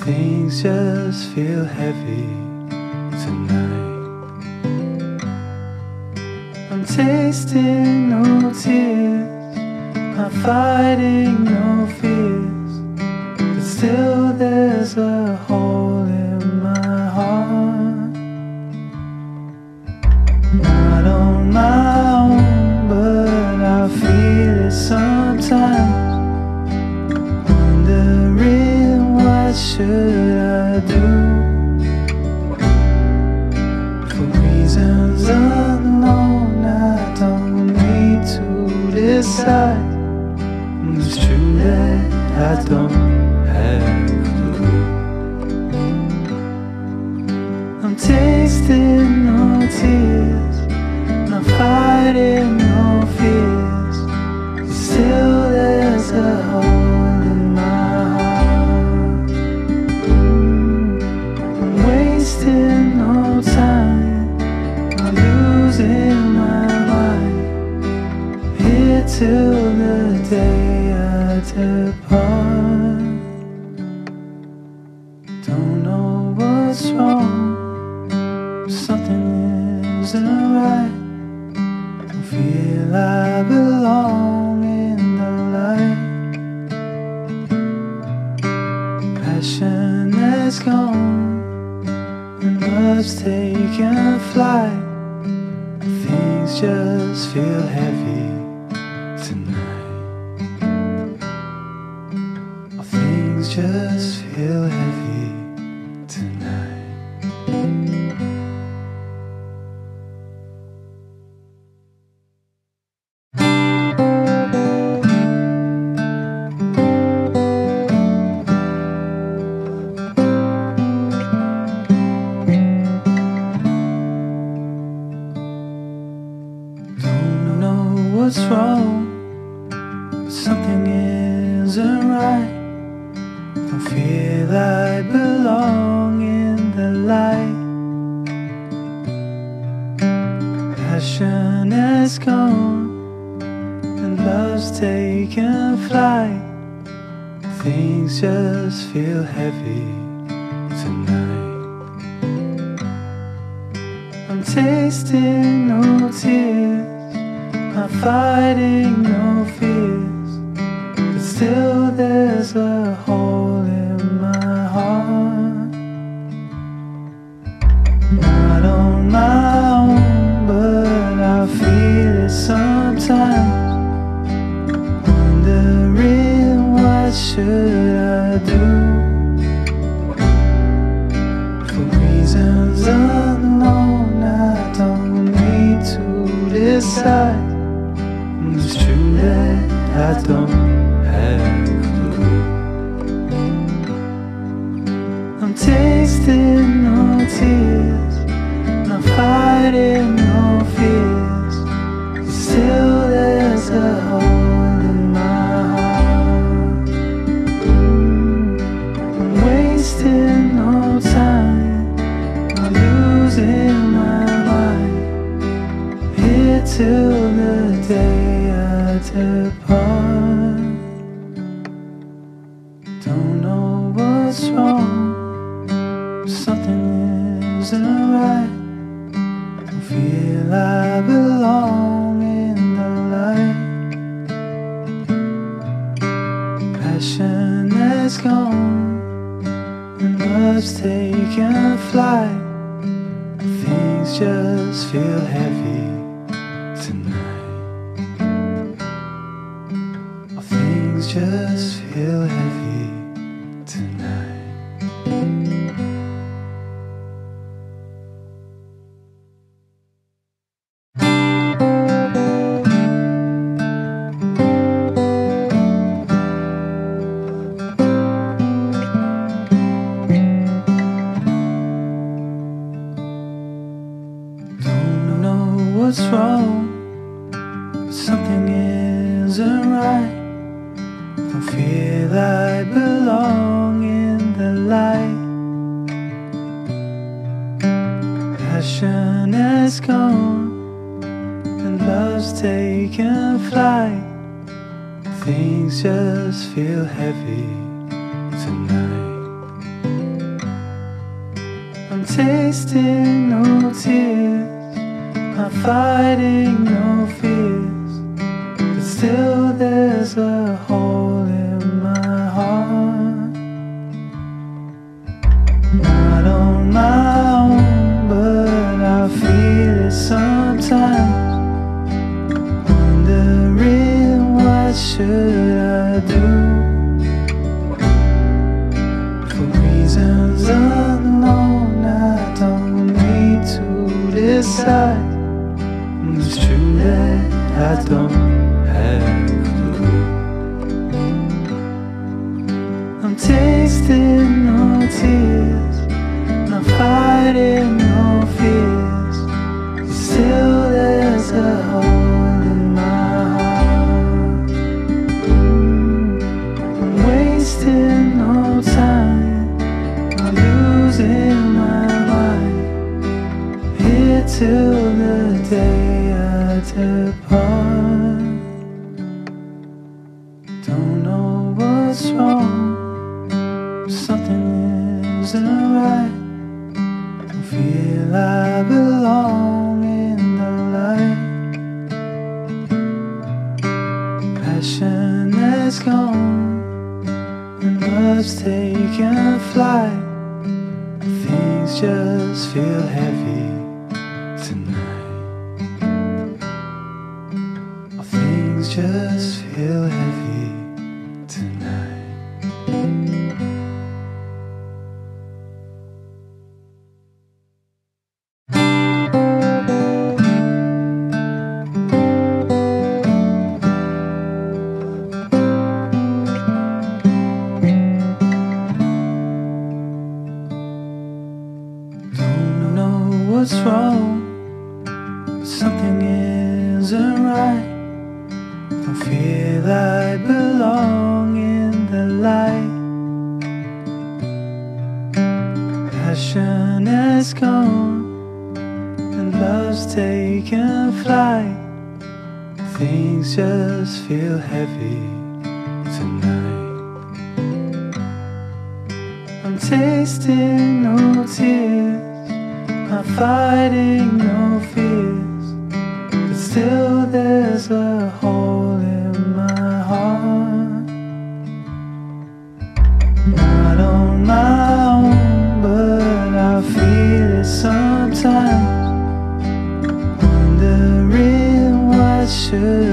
Things just feel heavy tonight. I'm tasting no tears, I'm fighting no fears, but still there's a hole in my heart. Not on my own, but I feel it sometimes. What should I do? For reasons unknown, I don't need to decide. It's true that I don't have a clue. I'm tasting no tears, I'm fighting no fears, still there's a hole in my heart. Wasting no time, I'm losing my mind, here till the day I depart. Don't know what's wrong, something isn't right. Don't feel I belong in the light. Passion has gone, love's taken flight. Things just feel heavy tonight. Things just feel heavy tonight. What's wrong? But something isn't right. Don't feel I belong in the light. Passion has gone and love's taken flight. Things just feel heavy tonight. I'm tasting no tears, I'm fighting no fears, but still there's a hole in my heart. Not on my own, but I feel it sometimes. Wondering what should I do? For reasons unknown, I don't need to decide. It's true that I don't have a clue. I'm tasting no tears, I'm fighting no fears, still there's a hole in my heart. I'm wasting no time, I'm losing my mind, here till the day I depart. Don't know what's wrong, something isn't right. Don't feel I belong in the light. Passion has gone and love's taken flight. Things just feel heavy tonight. Things just feel heavy tonight. Don't know what's wrong, but something isn't right. Don't feel I belong in the light. Passion has gone and love's taken flight. Things just feel heavy tonight. tasting no tears, not fighting no fears, but still there's a hole in my heart. Not on my own, but I feel it sometimes, wondering what should I do. For reasons unknown, I don't need to decide. It's true that I don't have a clue. I'm tasting no tears, not fighting no fears, still there's a hole in my heart. I'm wasting no time, I'm losing my mind, here till the day I depart. Don't know what's wrong, something isn't right. Don't feel I belong in the light. Passion has gone and love's taken flight. Things just feel heavy tonight. Things just feel heavy tonight. Don't know what's wrong, something isn't right. Don't feel I belong in the light. Passion has gone and love's taken flight. Things just feel heavy tonight. I'm tasting no tears, not fighting no fears, but still there's a hole in my heart. Not on my own, but I feel it sometimes, wondering what should